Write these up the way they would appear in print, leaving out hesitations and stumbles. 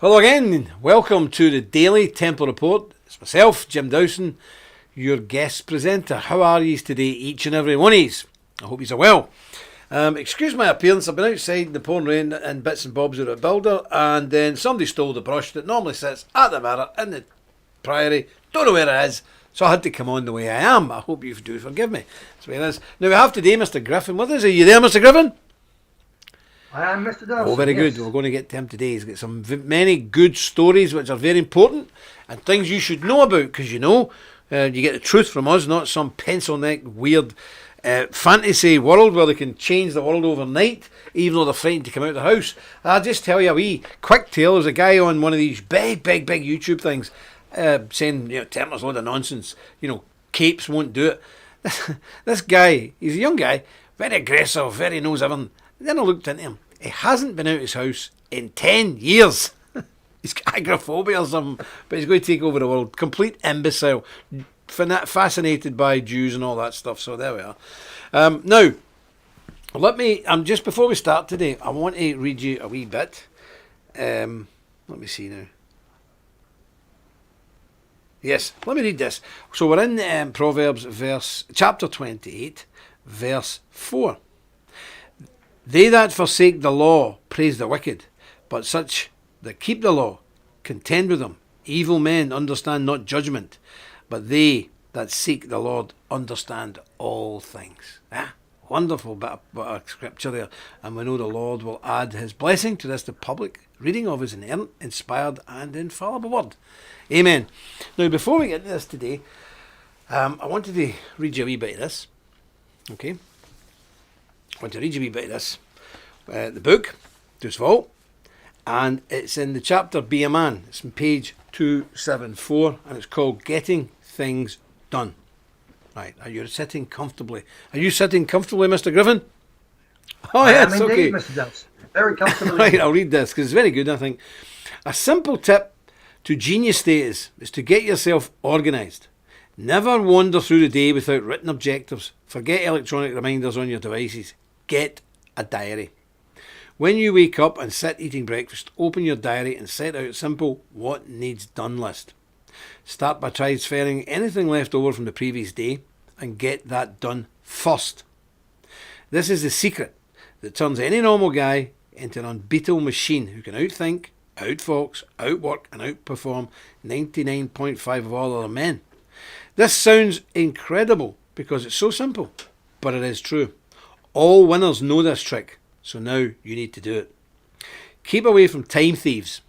Hello again, welcome to the Daily Templar Report. It's myself, Jim Dowson, your guest presenter. How are you today, each and every one of you? I hope you're well. Excuse my appearance, I've been outside in the pouring rain and bits and bobs with a builder, and then somebody stole the brush that normally sits at the mirror in the priory. Don't know where it is, so I had to come on the way I am. I hope you do forgive me. That's where it is. Now we have today Mr. Griffin with us. Are you there, Mr. Griffin? I am Mr. Dawson. Oh, very yes. good. We're going to get to him today. He's got some many good stories which are very important and things you should know about, because you get the truth from us, not some pencil neck weird fantasy world where they can change the world overnight, even though they're frightened to come out of the house. I'll just tell you a wee quick tale. There's a guy on one of these big YouTube things saying, Templar's a load of nonsense. Capes won't do it. This guy, he's a young guy, very aggressive, very knows everything. Then I looked into him. He hasn't been out of his house in 10 years. He's got agoraphobia or something, but he's going to take over the world. Complete imbecile. Fascinated by Jews and all that stuff. So there we are. Now, just before we start today, I want to read you a wee bit. Let me see now. Yes, let me read this. So we're in Proverbs chapter 28, verse 4. They that forsake the law praise the wicked, but such that keep the law contend with them. Evil men understand not judgment, but they that seek the Lord understand all things. Wonderful bit of scripture there. And we know the Lord will add his blessing to this, the public reading of his inerrant, inspired and infallible word. Amen. Now, before we get into this today, I wanted to read you a wee bit of this. Okay. I want to read you a wee bit of this. The book, Do's Vault, and it's in the chapter Be a Man. It's on page 274, and it's called Getting Things Done. Right, are you sitting comfortably? Are you sitting comfortably, Mr. Griffin? Oh, yes, indeed, okay. Mr. Dawson. Very comfortable. Right, I'll read this because it's very good, I think. A simple tip to genius status is to get yourself organised. Never wander through the day without written objectives. Forget electronic reminders on your devices. Get a diary. When you wake up and sit eating breakfast, open your diary and set out a simple what needs done list. Start by transferring anything left over from the previous day and get that done first. This is the secret that turns any normal guy into an unbeatable machine who can outthink, outfox, outwork and outperform 99.5% of all other men. This sounds incredible because it's so simple, but it is true. All winners know this trick, so now you need to do it. Keep away from time thieves,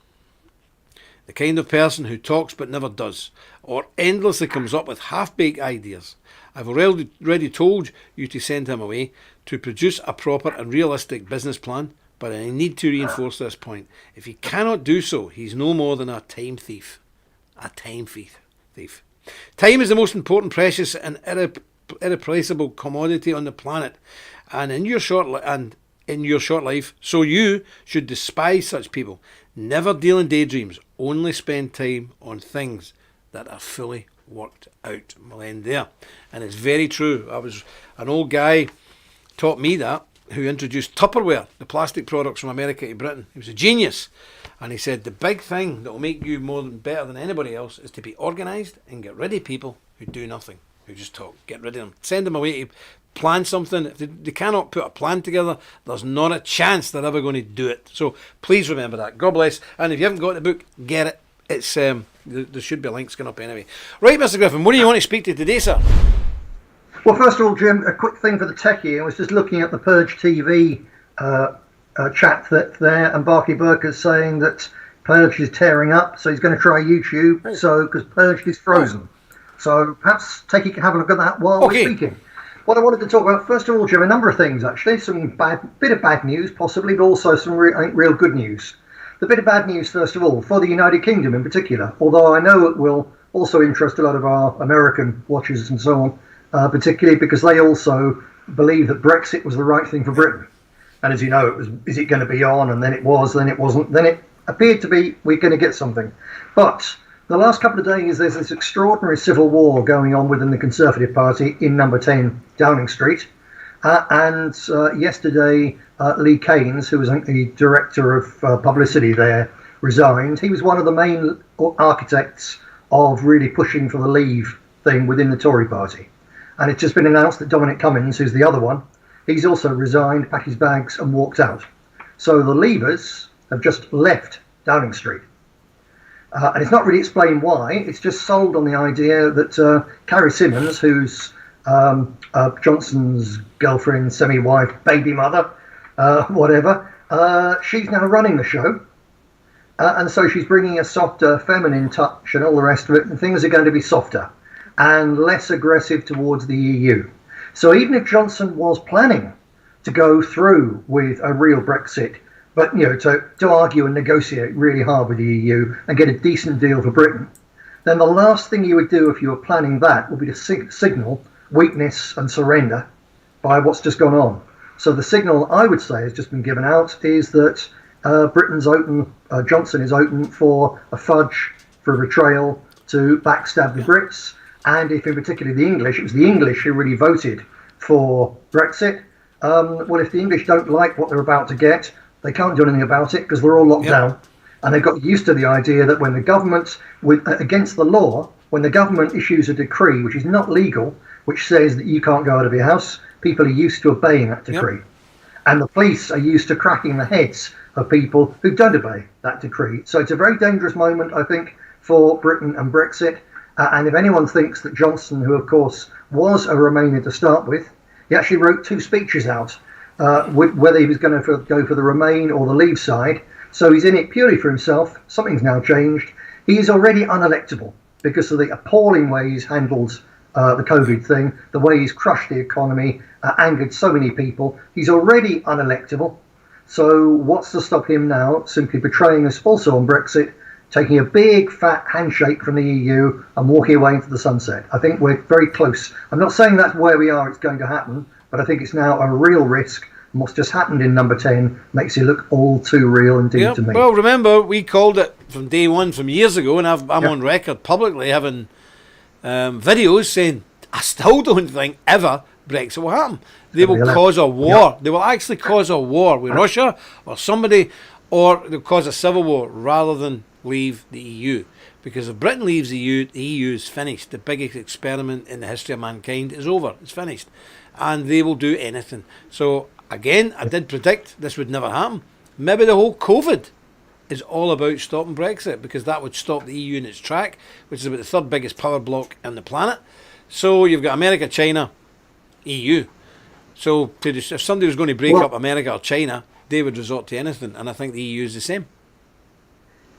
the kind of person who talks but never does, or endlessly comes up with half-baked ideas. I've already told you to send him away to produce a proper and realistic business plan, but I need to reinforce this point. If he cannot do so, he's no more than a time thief. A time thief. Time is the most important, precious and irreplaceable commodity on the planet, and in your short life, so you should despise such people. Never deal in daydreams. Only spend time on things that are fully worked out. We'll end there. And it's very true. An old guy taught me that, who introduced Tupperware, the plastic products from America to Britain. He was a genius. And he said the big thing that will make you better than anybody else is to be organised and get rid of people who do nothing, who just talk. Get rid of them. Send them away to plan something. If they cannot put a plan together, there's not a chance they're ever going to do it. So please remember that. God bless. And if you haven't got the book, get it. It's there should be links going up anyway. Right, Mr. Griffin, what do you want to speak to today, sir? Well, first of all, Jim, a quick thing for the techie. I was just looking at the Purge TV chat there, and Barky Burker's saying that Purge is tearing up, so he's going to try YouTube, because Purge is frozen. So perhaps techie can have a look at that while we're speaking. What I wanted to talk about, first of all, Jim, a number of things, actually. Some bit of bad news, possibly, but also some real good news. The bit of bad news, first of all, for the United Kingdom in particular, although I know it will also interest a lot of our American watchers and so on, particularly because they also believe that Brexit was the right thing for Britain. And as you know, is it going to be on? And then it was, then it wasn't. Then it appeared to be, we're going to get something. But the last couple of days, there's this extraordinary civil war going on within the Conservative Party in number 10 Downing Street. And yesterday, Lee Keynes, who was the director of publicity there, resigned. He was one of the main architects of really pushing for the Leave thing within the Tory party. And it's just been announced that Dominic Cummings, who's the other one, he's also resigned, packed his bags and walked out. So the Leavers have just left Downing Street. And it's not really explained why. It's just sold on the idea that Carrie Symonds, who's Johnson's girlfriend, semi-wife, baby mother, whatever, she's now running the show. And so she's bringing a softer, feminine touch and all the rest of it. And things are going to be softer and less aggressive towards the EU. So even if Johnson was planning to go through with a real Brexit, but to argue and negotiate really hard with the EU and get a decent deal for Britain, then the last thing you would do if you were planning that would be to signal weakness and surrender by what's just gone on. So the signal I would say has just been given out is that Britain's open, Johnson is open for a fudge, for a betrayal, to backstab the Brits. And if in particular it was the English who really voted for Brexit. Well, if the English don't like what they're about to get, they can't do anything about it because they're all locked down. And they've got used to the idea that when the government, against the law, when the government issues a decree which is not legal, which says that you can't go out of your house, people are used to obeying that decree. And the police are used to cracking the heads of people who don't obey that decree. So it's a very dangerous moment, I think, for Britain and Brexit. And if anyone thinks that Johnson, who of course was a Remainer to start with, he actually wrote 2 speeches out, whether he was going to go for the Remain or the Leave side. So he's in it purely for himself. Something's now changed. He is already unelectable because of the appalling way he's handled the COVID thing, the way he's crushed the economy, angered so many people. He's already unelectable. So what's to stop him now simply betraying us also on Brexit, taking a big fat handshake from the EU and walking away into the sunset? I think we're very close. I'm not saying that's where we are, it's going to happen, but I think it's now a real risk. And what's just happened in number 10 makes it look all too real indeed to me. Well, remember, we called it from day one, from years ago, and I'm on record publicly having videos saying, I still don't think ever Brexit will happen. They will cause a war. They will actually cause a war with Russia or somebody, or they'll cause a civil war rather than leave the EU. Because if Britain leaves the EU is finished. The biggest experiment in the history of mankind is over. It's finished. And they will do anything. So, again, I did predict this would never happen. Maybe the whole COVID is all about stopping Brexit, because that would stop the EU in its track, which is about the 3rd biggest power bloc on the planet. So you've got America, China, EU. So if somebody was going to break up America or China, they would resort to anything. And I think the EU is the same.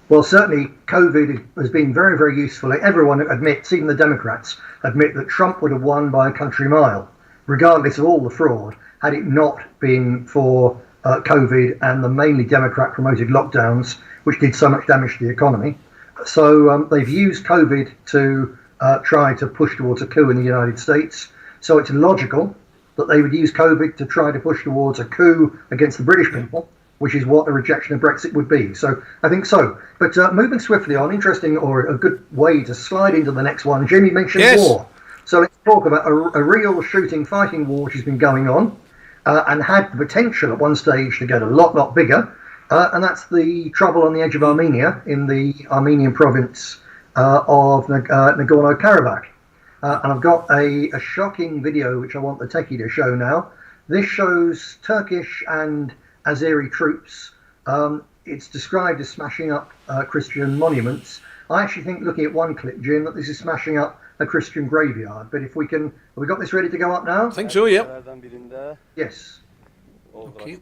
Well, certainly COVID has been very, very useful. Everyone admits, even the Democrats admit, that Trump would have won by a country mile, regardless of all the fraud, had it not been for COVID and the mainly Democrat-promoted lockdowns, which did so much damage to the economy. So they've used COVID to try to push towards a coup in the United States. So it's logical that they would use COVID to try to push towards a coup against the British people, which is what a rejection of Brexit would be. So I think so. But moving swiftly on, interesting, or a good way to slide into the next one, Jimmy mentioned war. So let's talk about a real shooting, fighting war which has been going on and had the potential at one stage to get a lot bigger. And that's the trouble on the edge of Armenia, in the Armenian province of Nagorno-Karabakh. And I've got a shocking video which I want the techie to show now. This shows Turkish and Azeri troops. It's described as smashing up Christian monuments. I actually think, looking at one clip, Jim, that this is smashing up a Christian graveyard. But if we can, have we got this ready to go up now? I think so, yeah. Yes. Okay.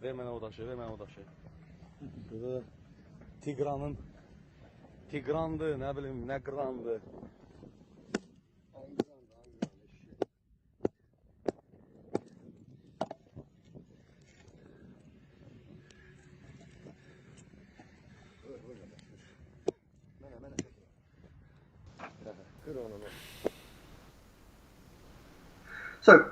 Hemen o daşı, hemen o daşı. Tigran'dı, ne bileyim, ne grandı. So,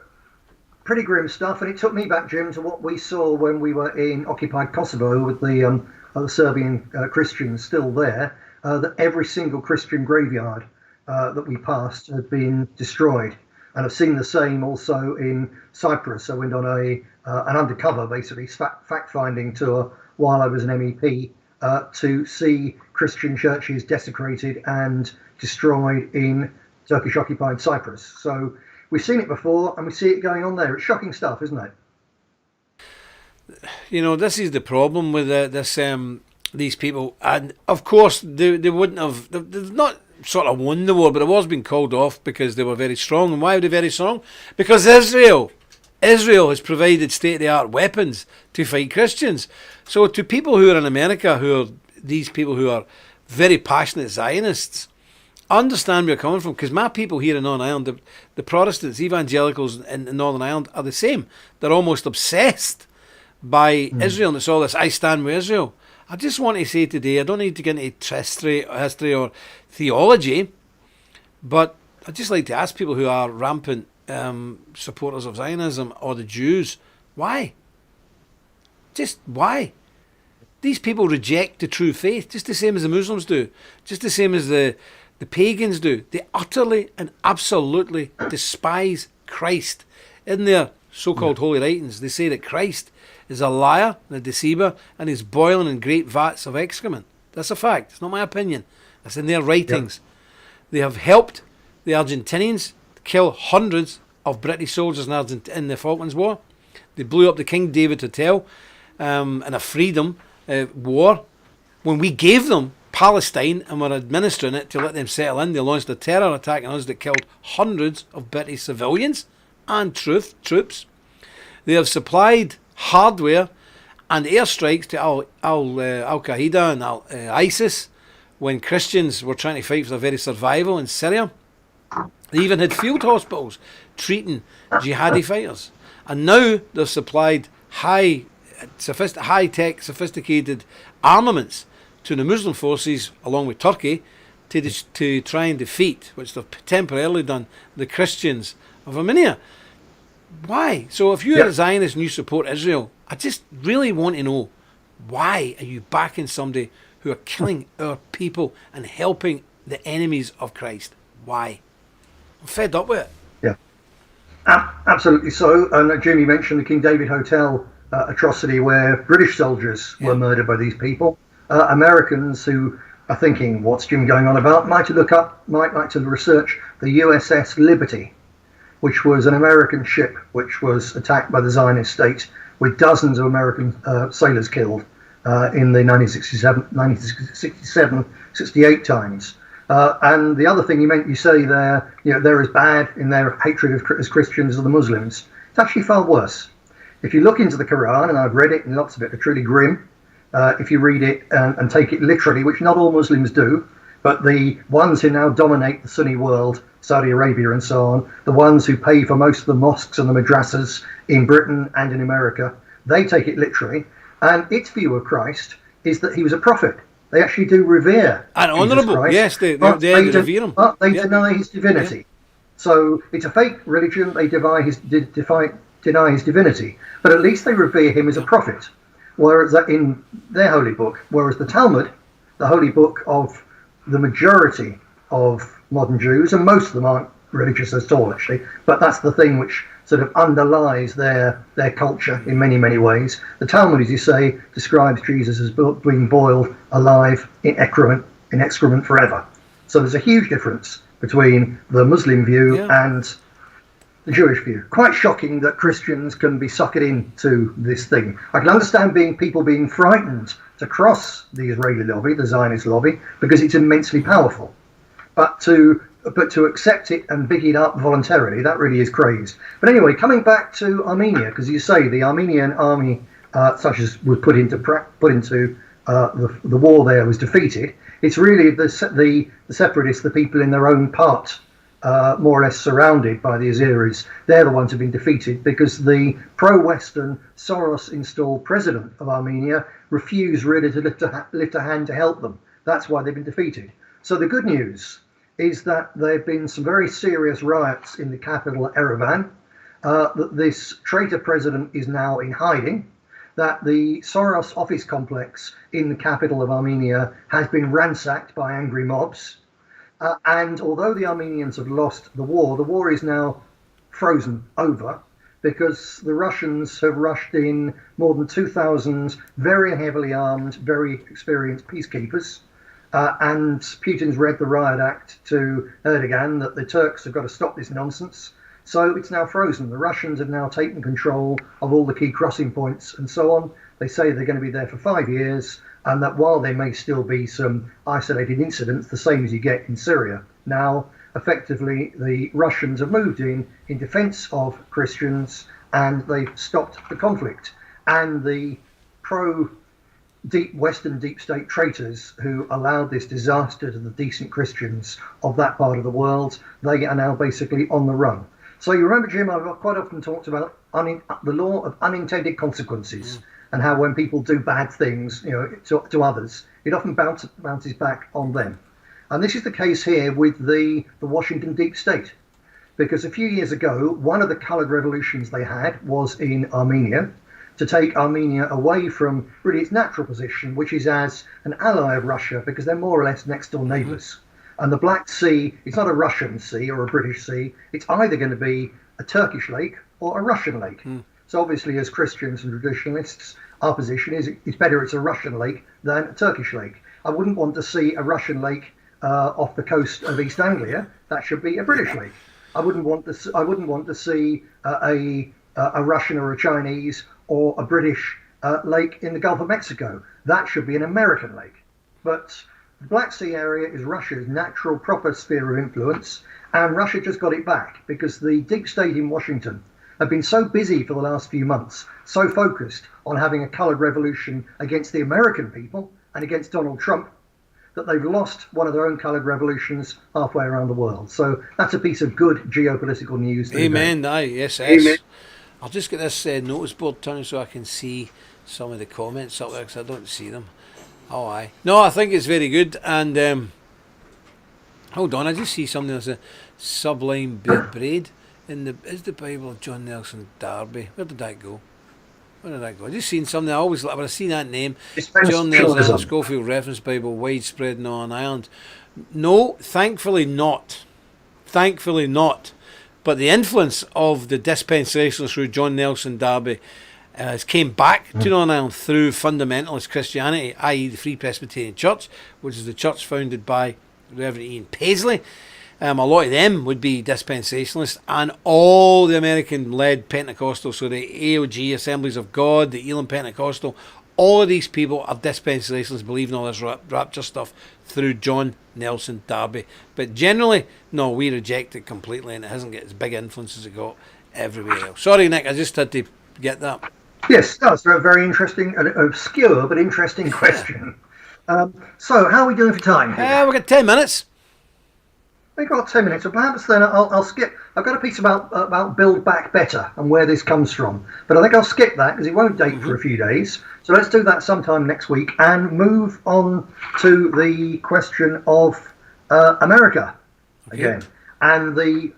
pretty grim stuff, and it took me back, Jim, to what we saw when we were in occupied Kosovo with the Serbian Christians still there. That every single Christian graveyard that we passed had been destroyed, and I've seen the same also in Cyprus. I went on an undercover, basically fact finding tour while I was an MEP to see Christian churches desecrated and destroyed in Turkish occupied Cyprus. So we've seen it before, and we see it going on there. It's shocking stuff, isn't it? You know, this is the problem with these people, and of course they wouldn't have. They've not sort of won the war, but it was being called off because they were very strong. And why were they very strong? Because Israel has provided state-of-the-art weapons to fight Christians. So to people who are in America, these people who are very passionate Zionists, I understand where you're coming from, because my people here in Northern Ireland, the Protestants, evangelicals in Northern Ireland are the same. They're almost obsessed by Israel, and it's all this, I stand with Israel. I just want to say today, I don't need to get into history or theology, but I'd just like to ask people who are rampant supporters of Zionism or the Jews, why? Just why? These people reject the true faith, just the same as the Muslims do, just the same as the pagans do. They utterly and absolutely despise Christ. In their so-called holy writings, they say that Christ is a liar and a deceiver, and is boiling in great vats of excrement. That's a fact. It's not my opinion. That's in their writings. Yep. They have helped the Argentinians kill hundreds of British soldiers in the Falklands War. They blew up the King David Hotel in a freedom war. When we gave them Palestine and were administering it to let them settle in, they launched a terror attack on us that killed hundreds of British civilians and troops. They have supplied hardware and airstrikes to Al Qaeda and ISIS when Christians were trying to fight for their very survival in Syria. They even had field hospitals treating jihadi fighters. And now they've supplied high-tech, sophisticated armaments to the Muslim forces, along with Turkey, to try and defeat, which they've temporarily done, the Christians of Armenia. Why? So if you're a Zionist and you support Israel, I just really want to know, why are you backing somebody who are killing our people and helping the enemies of Christ? Why? I'm fed up with it. Yeah, absolutely so. And Jimmy mentioned the King David Hotel atrocity where British soldiers were murdered by these people. Americans who are thinking, what's Jim going on about, might like to research the USS Liberty, which was an American ship which was attacked by the Zionist state with dozens of American sailors killed in the 1967-68 times. And the other thing you say there, they're as bad in their hatred as Christians as the Muslims. It's actually far worse. If you look into the Quran, and I've read it, and lots of it are truly grim, if you read it and take it literally, which not all Muslims do, but the ones who now dominate the Sunni world, Saudi Arabia and so on, the ones who pay for most of the mosques and the madrasas in Britain and in America, they take it literally. And its view of Christ is that he was a prophet. They actually do revere and honourable. Christ, yes, they revere him. But they deny his divinity. Yeah. So it's a fake religion. They deny his divinity. But at least they revere him as a prophet. Whereas in their holy book, whereas the Talmud, the holy book of the majority of modern Jews, and most of them aren't religious at all, actually, but that's the thing which sort of underlies their culture in many, many ways. The Talmud, as you say, describes Jesus as being boiled alive in excrement forever. So there's a huge difference between the Muslim view and the Jewish view. Quite shocking that Christians can be sucked into this thing. I can understand people being frightened to cross the Israeli lobby, the Zionist lobby, because it's immensely powerful. But to accept it and big it up voluntarily, that really is crazy. But anyway, coming back to Armenia, because you say the Armenian army, such as was put into the war there, was defeated. It's really the separatists, the people in their own part, more or less surrounded by the Azeris. They're the ones who've been defeated because the pro-Western Soros-installed president of Armenia refused really to lift a hand to help them. That's why they've been defeated. So the good news is that there have been some very serious riots in the capital, Erevan, that this traitor president is now in hiding, that the Soros office complex in the capital of Armenia has been ransacked by angry mobs. And although the Armenians have lost the war is now frozen over because the Russians have rushed in more than 2,000 very heavily armed, very experienced peacekeepers. And Putin's read the riot act to Erdogan that the Turks have got to stop this nonsense. So it's now frozen. The Russians have now taken control of all the key crossing points and so on. They say they're going to be there for 5 years, and that while there may still be some isolated incidents, the same as you get in Syria, now effectively the Russians have moved in defense of Christians, and they've stopped the conflict. And the Western deep state traitors who allowed this disaster to the decent Christians of that part of the world, they are now basically on the run. So you remember, Jim, I've quite often talked about the law of unintended consequences, and how when people do bad things, to others, it often bounces back on them. And this is the case here with the Washington deep state, because a few years ago, one of the coloured revolutions they had was in Armenia, to take Armenia away from really its natural position, which is as an ally of Russia, because they're more or less next door neighbours. And the Black Sea, it's not a Russian sea or a British sea. It's either going to be a Turkish lake or a Russian lake. So obviously, as Christians and traditionalists, our position is it's better it's a Russian lake than a Turkish lake. I wouldn't want to see a Russian lake off the coast of East Anglia. That should be a British lake. I wouldn't want to see a Russian or a Chinese or a British lake in the Gulf of Mexico. That should be an American lake. But the Black Sea area is Russia's natural proper sphere of influence, and Russia just got it back because the deep state in Washington have been so busy for the last few months, so focused on having a coloured revolution against the American people and against Donald Trump, that they've lost one of their own coloured revolutions halfway around the world. So that's a piece of good geopolitical news. Amen. Aye, yes, yes. Amen. I'll just get this notice board turned so I can see some of the comments up there, because I don't see them. Oh, aye. No, I think it's very good. And hold on, I just see something that's a sublime braid in the. Is the Bible of John Nelson Darby? Where did that go? I just seen something. I always when I see that name, John Nelson Schofield Reference Bible, widespread in Northern Ireland. No, thankfully not. Thankfully not. But the influence of the dispensationalists through John Nelson Darby has came back to Northern Ireland through fundamentalist Christianity, i.e. the Free Presbyterian Church, which is the church founded by Reverend Ian Paisley. A lot of them would be dispensationalists, and all the American-led Pentecostals, so the AOG, Assemblies of God, the Elam Pentecostal, all of these people are dispensationalists, believing all this rapture stuff through John Nelson Darby. But generally, no, we reject it completely, and it hasn't got as big influence as it got everywhere else. Sorry, Nick, I just had to get that. Yes, that's a very interesting, obscure but interesting question. So, how are we doing for time? We've got 10 minutes. We've got 10 minutes, so perhaps then I'll skip. I've got a piece about Build Back Better and where this comes from, but I think I'll skip that because it won't date for a few days. So let's do that sometime next week and move on to the question of America again and the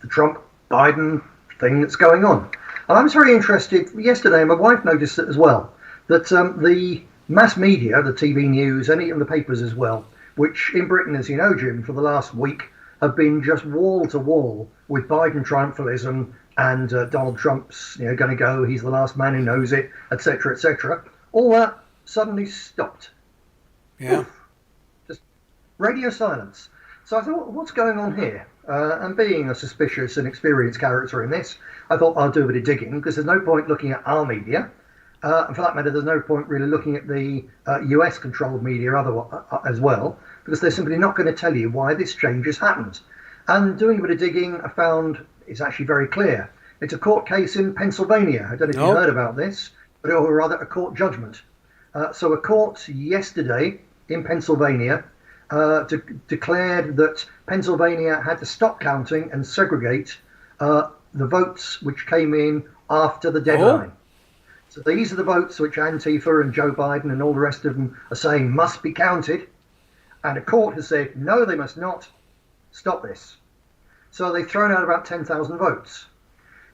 Trump-Biden thing that's going on. And I was very interested yesterday, and my wife noticed it as well, that the mass media, the TV news, and even the papers as well, which in Britain, as you know, Jim, for the last week have been just wall to wall with Biden triumphalism and Donald Trump's, going to go, he's the last man who knows it, etc., etc. All that suddenly stopped. Yeah. Oof. Just radio silence. So I thought, what's going on here? And being a suspicious and experienced character in this, I thought I'll do a bit of digging, because there's no point looking at our media. And for that matter, there's no point really looking at the US-controlled media as well, because they're simply not going to tell you why this change has happened. And doing a bit of digging, I found it's actually very clear. It's a court case in Pennsylvania. I don't know if you heard about this, but or rather a court judgment. So a court yesterday in Pennsylvania declared that Pennsylvania had to stop counting and segregate the votes which came in after the deadline. So these are the votes which Antifa and Joe Biden and all the rest of them are saying must be counted. And a court has said, no, they must not. Stop this. So they've thrown out about 10,000 votes.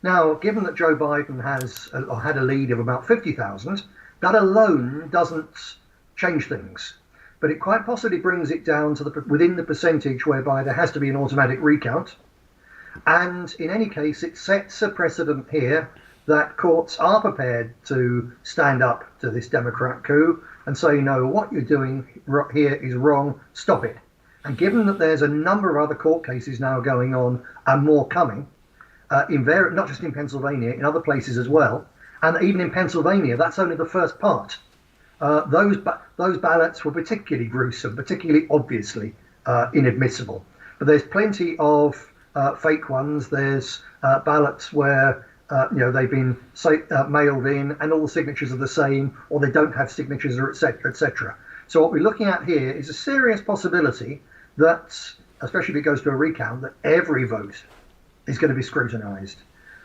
Now, given that Joe Biden has had a lead of about 50,000, that alone doesn't change things. But it quite possibly brings it down to within the percentage whereby there has to be an automatic recount. And in any case, it sets a precedent here that courts are prepared to stand up to this Democrat coup and say, no, what you're doing here is wrong, stop it. And given that there's a number of other court cases now going on and more coming, not just in Pennsylvania, in other places as well, and even in Pennsylvania, that's only the first part. Those ballots were particularly gruesome, particularly obviously inadmissible. But there's plenty of fake ones. There's ballots where they've been mailed in and all the signatures are the same, or they don't have signatures, or etc., etc. So what we're looking at here is a serious possibility that, especially if it goes to a recount, that every vote is going to be scrutinised.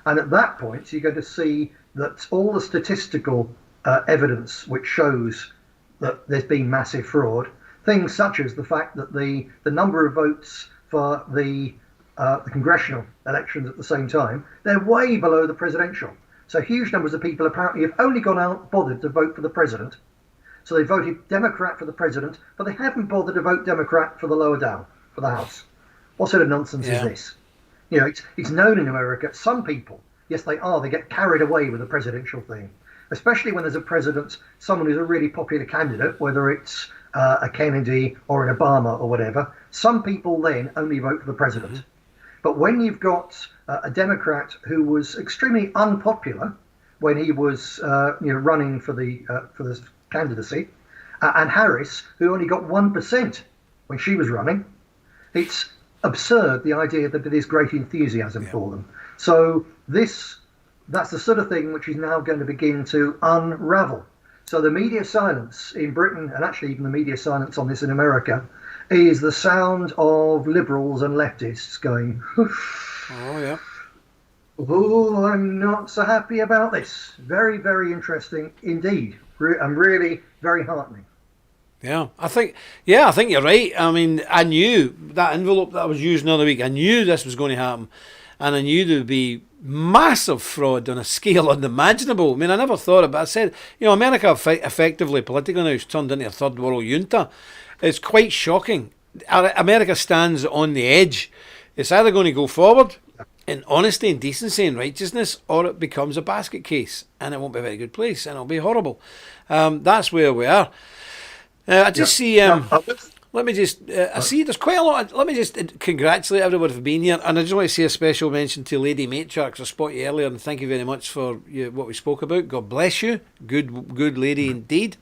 And at that point, you're going to see that all the statistical evidence which shows that there's been massive fraud, things such as the fact that the number of votes for the congressional elections at the same time, they're way below the presidential. So huge numbers of people apparently have only gone out bothered to vote for the president. So they voted Democrat for the president, but they haven't bothered to vote Democrat for the lower down, for the House. What sort of nonsense is this? It's known in America, some people, yes, they get carried away with the presidential thing, especially when there's a president, someone who's a really popular candidate, whether it's a Kennedy or an Obama or whatever. Some people then only vote for the president. Mm-hmm. But when you've got a Democrat who was extremely unpopular when he was running for the candidacy, and Harris, who only got 1% when she was running, it's absurd, the idea that there's great enthusiasm for them. So that's the sort of thing which is now going to begin to unravel. So the media silence in Britain, and actually even the media silence on this in America, is the sound of liberals and leftists going, oh yeah, oh, I'm not so happy about this. Very, very interesting indeed, and really very heartening. Yeah, I think you're right. I mean, I knew that envelope that I was using the other week, I knew this was going to happen, and I knew there would be massive fraud on a scale unimaginable. I mean, I never thought it, but I said, America effectively, politically now, has turned into a third world junta. It's quite shocking. America stands on the edge. It's either going to go forward in honesty and decency and righteousness, or it becomes a basket case, and it won't be a very good place, and it'll be horrible. That's where we are. I just see. Let me just. I see. There's quite a lot. Let me just congratulate everyone for being here, and I just want to say a special mention to Lady Matriarch. I spotted you earlier, and thank you very much for what we spoke about. God bless you. Good lady indeed.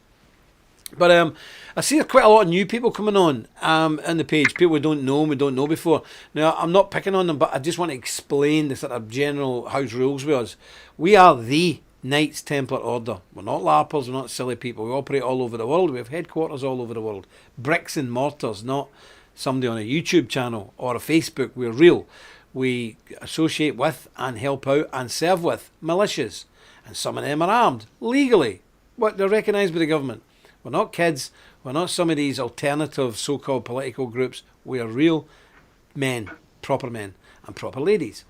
But I see quite a lot of new people coming on the page. People we don't know before. Now, I'm not picking on them, but I just want to explain the sort of general house rules with us. We are the Knights Templar Order. We're not larpers, we're not silly people. We operate all over the world. We have headquarters all over the world. Bricks and mortars, not somebody on a YouTube channel or a Facebook. We're real. We associate with and help out and serve with militias. And some of them are armed, legally. But they're recognised by the government. We're not kids. We're not some of these alternative so-called political groups. We are real men, and proper ladies.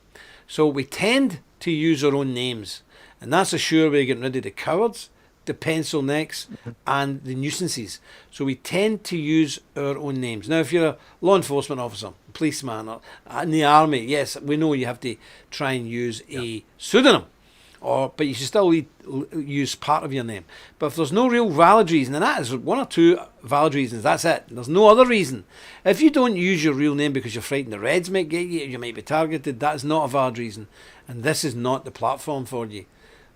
So we tend to use our own names. And that's a sure way of getting rid of the cowards, the pencil necks, and the nuisances. So we tend to use our own names. Now, if you're a law enforcement officer, policeman, or in the army, yes, we know you have to try and use a pseudonym. But you should still use part of your name. But if there's no real valid reason, and that is one or two valid reasons, that's it. There's no other reason. If you don't use your real name because you're frightened the Reds might get you, you might be targeted, that is not a valid reason. And this is not the platform for you.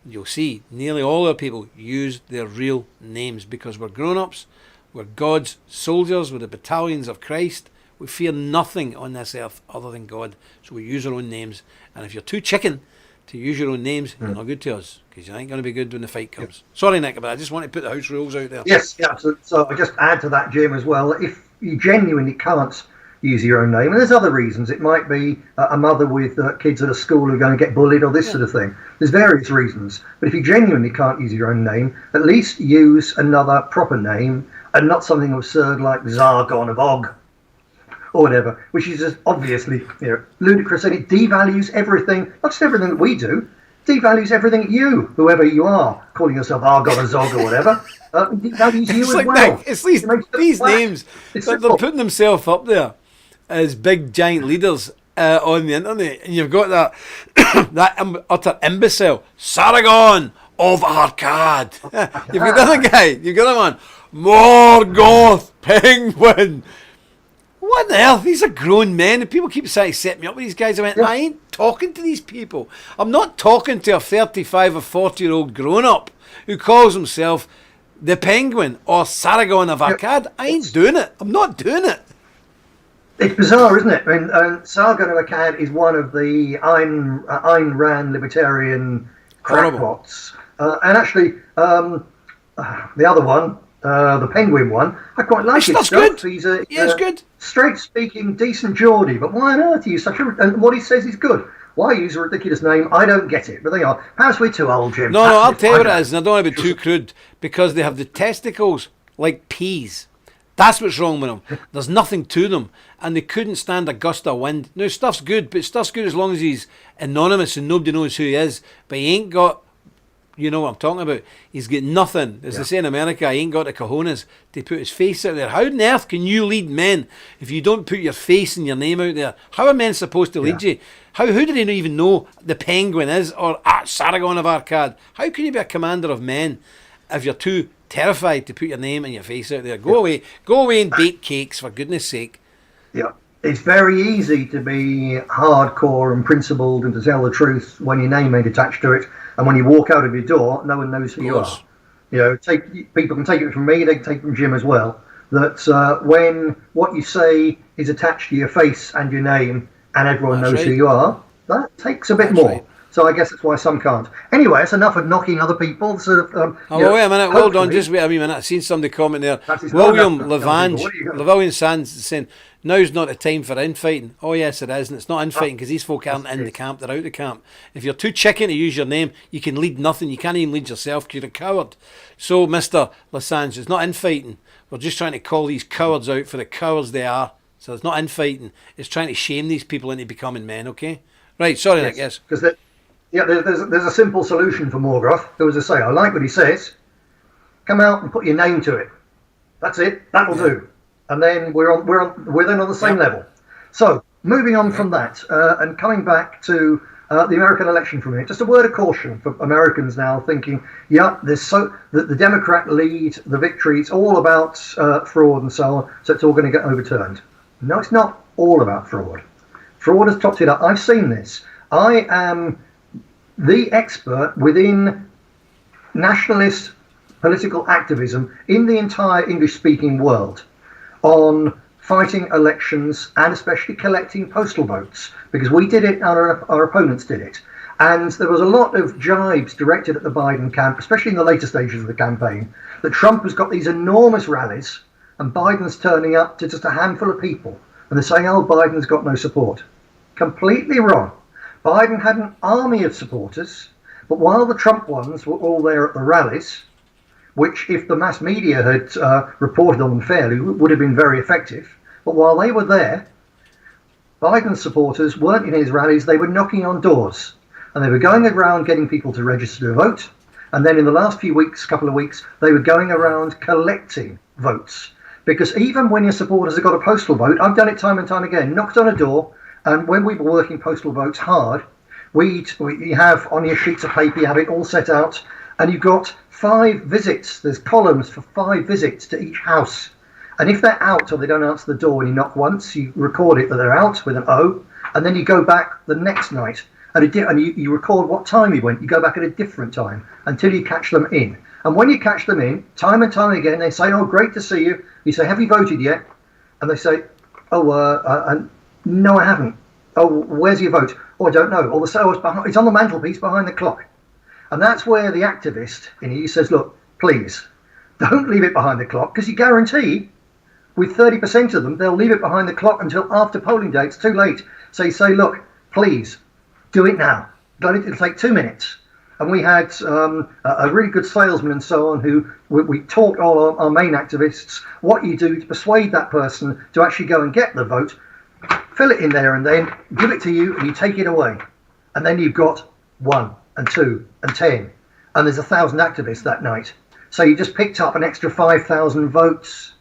You'll see nearly all our people use their real names because we're grown-ups, we're God's soldiers, we're the battalions of Christ. We fear nothing on this earth other than God. So we use our own names. And if you're too chicken to use your own names, you're not good to us, because you ain't going to be good when the fight comes. Sorry, Nick, but I just want to put the house rules out there. Yes, yeah. So I just add to that, Jim, as well. If you genuinely can't use your own name, and there's other reasons. It might be a mother with kids at a school who are going to get bullied or this sort of thing. There's various reasons. But if you genuinely can't use your own name, at least use another proper name and not something absurd like Zargon of Og or whatever, which is just obviously ludicrous, and it devalues everything, not just everything that we do, devalues everything that you, whoever you are, calling yourself Argon or Zog or whatever, devalues you It's as like well. Nick, it's these names, they're putting themselves up there as big giant leaders on the internet, and you've got that utter imbecile, Sargon of Akkad. You've got the other guy, you've got the one, Morgoth Penguin. What the hell? These are grown men, and people keep saying, set me up with these guys. I went, I ain't talking to these people. I'm not talking to a 35 or 40-year-old grown-up who calls himself the Penguin or Sargon of Akkad. I ain't doing it. I'm not doing it. It's bizarre, isn't it? I mean, Sargon of Akkad is one of the Ayn Rand libertarian crackpots. And actually, the other one, the Penguin one, I quite like it. That's good. He's good. Straight-speaking, decent Geordie, but why on earth are you such a... And what he says is good. Why use a ridiculous name? I don't get it. But there you are. Perhaps we're too old, Jim. No, I'll tell you what it is, and I don't want to be too crude, because they have the testicles like peas. That's what's wrong with them. There's nothing to them, and they couldn't stand a gust of wind. Now, stuff's good, but stuff's good as long as he's anonymous and nobody knows who he is, but he ain't got... You know what I'm talking about. He's got nothing. As they say in America, he ain't got the cojones to put his face out there. How on earth can you lead men if you don't put your face and your name out there? How are men supposed to lead you? Who do they even know the Penguin is, or Sargon of Akkad? How can you be a commander of men if you're too terrified to put your name and your face out there? Go away and bake cakes, for goodness sake. Yeah. It's very easy to be hardcore and principled and to tell the truth when your name ain't attached to it. And when you walk out of your door, no one knows who you are. You know, people can take it from me, they can take it from Jim as well, that when what you say is attached to your face and your name and everyone knows who you are, that takes a bit more. Right. So I guess that's why some can't. Anyway, it's enough of knocking other people. Sort of, wait a minute, hold on, just wait a wee minute. I've seen somebody comment there. William Levange Sands saying, now's not a time for infighting. Oh yes it is, and it's not infighting because these folk aren't in the camp, they're out of the camp. If you're too chicken to use your name, you can lead nothing, you can't even lead yourself because you're a coward. So Mr. Levange, it's not infighting. We're just trying to call these cowards out for the cowards they are. So it's not infighting, it's trying to shame these people into becoming men, okay? Right, sorry Nick, yes. Because there's a simple solution for Morgoth. Who, as I say, I like what he says. Come out and put your name to it. That's it. That'll do. And then we're then on the same level. So moving on from that and coming back to the American election for a minute. Just a word of caution for Americans now thinking, the Democrat lead, the victory, it's all about fraud and so on. So it's all going to get overturned. No, it's not all about fraud. Fraud has topped it up. I've seen this. I am the expert within nationalist political activism in the entire English-speaking world on fighting elections and especially collecting postal votes, because we did it, our opponents did it. And there was a lot of jibes directed at the Biden camp, especially in the later stages of the campaign, that Trump has got these enormous rallies and Biden's turning up to just a handful of people. And they're saying, oh, Biden's got no support. Completely wrong. Biden had an army of supporters, but while the Trump ones were all there at the rallies, which if the mass media had reported on them fairly would have been very effective, but while they were there, Biden's supporters weren't in his rallies, they were knocking on doors. And they were going around getting people to register to vote. And then in the last couple of weeks, they were going around collecting votes. Because even when your supporters have got a postal vote, I've done it time and time again, knocked on a door, and when we were working postal votes hard, we have on your sheets of paper, you have it all set out, and you've got 5 visits. There's columns for 5 visits to each house. And if they're out or they don't answer the door when you knock once, you record it that they're out with an O, and then you go back the next night, and you record what time you went. You go back at a different time until you catch them in. And when you catch them in, time and time again, they say, oh, great to see you. You say, have you voted yet? And they say, oh, no, I haven't. Oh, where's your vote? Oh, I don't know. Or they say, oh, it's on the mantelpiece behind the clock. And that's where the activist in you says, look, please, don't leave it behind the clock, because you guarantee with 30% of them, they'll leave it behind the clock until after polling day. It's too late. So you say, look, please, do it now. It'll take 2 minutes. And we had a really good salesman and so on who we taught all our main activists what you do to persuade that person to actually go and get the vote, fill it in there and then give it to you and you take it away. And then you've got 1 and 2 and 10. And there's 1,000 activists that night. So you just picked up an extra 5,000 votes.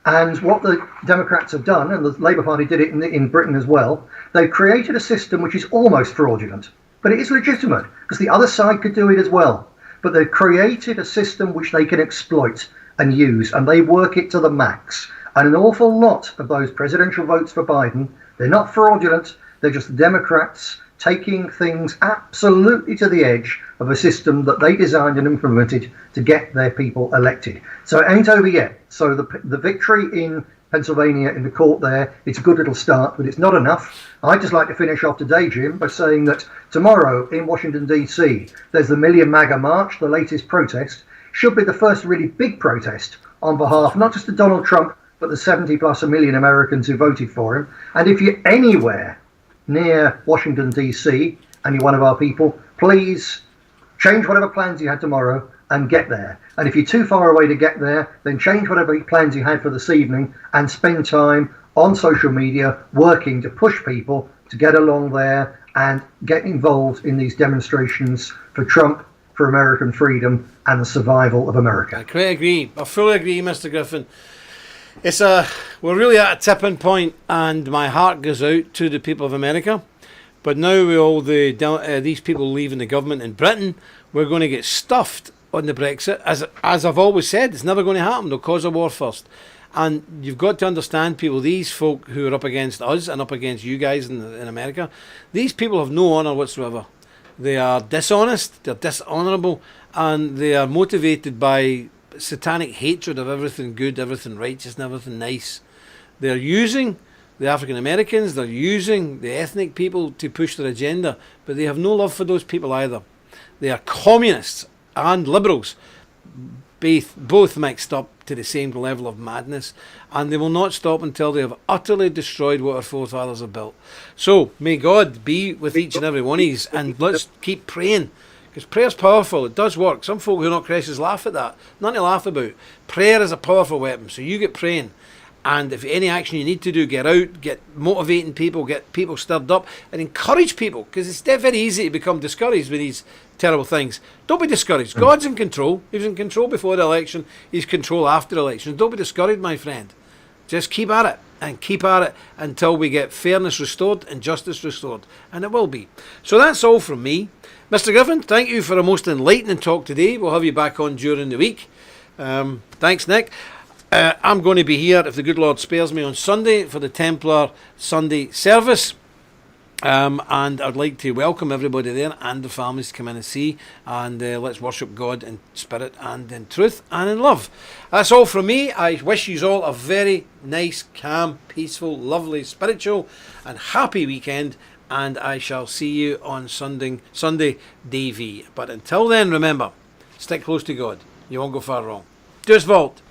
And what the Democrats have done, and the Labour Party did it in Britain as well, they've created a system which is almost fraudulent. But it is legitimate, because the other side could do it as well. But they've created a system which they can exploit and use, and they work it to the max. And an awful lot of those presidential votes for Biden, they're not fraudulent, they're just Democrats taking things absolutely to the edge of a system that they designed and implemented to get their people elected. So it ain't over yet. So the victory in Pennsylvania in the court there, it's a good little start, but it's not enough. I'd just like to finish off today, Jim, by saying that tomorrow in Washington, D.C., there's the Million MAGA March, the latest protest. Should be the first really big protest on behalf, not just of Donald Trump, but the 70 plus a million Americans who voted for him. And if you're anywhere near Washington, D.C., and you're one of our people, please change whatever plans you had tomorrow and get there. And if you're too far away to get there, then change whatever plans you had for this evening and spend time on social media working to push people to get along there and get involved in these demonstrations for Trump, for American freedom and the survival of America. I quite agree. I fully agree, Mr. Griffin. We're really at a tipping point, and my heart goes out to the people of America. But now with all these people leaving the government in Britain, we're going to get stuffed on the Brexit. As I've always said, it's never going to happen. They'll cause a war first. And you've got to understand, people, these folk who are up against us and up against you guys in America, these people have no honour whatsoever. They are dishonest, they're dishonourable, and they are motivated by satanic hatred of everything good, everything righteous and everything nice. They're using the African Americans, they're using the ethnic people to push their agenda, but they have no love for those people either. They are communists and liberals, both mixed up to the same level of madness, and they will not stop until they have utterly destroyed what our forefathers have built. So may God be with each and every one of these, and let's keep praying, because prayer's powerful. It does work. Some folk who are not Christians laugh at that. Nothing to laugh about. Prayer is a powerful weapon, so you get praying. And if any action you need to do, get out, get motivating people, get people stirred up, and encourage people, because it's very easy to become discouraged with these terrible things. Don't be discouraged. God's in control. He was in control before the election. He's in control after the election. Don't be discouraged, my friend. Just keep at it, and keep at it until we get fairness restored and justice restored. And it will be. So that's all from me. Mr. Griffin, thank you for a most enlightening talk today. We'll have you back on during the week. Thanks, Nick. I'm going to be here, if the good Lord spares me, on Sunday for the Templar Sunday service. And I'd like to welcome everybody there and the families to come in and see. And let's worship God in spirit and in truth and in love. That's all from me. I wish you all a very nice, calm, peaceful, lovely, spiritual and happy weekend. And I shall see you on Sunday DV. But until then, remember, stick close to God. You won't go far wrong. Dus Volt.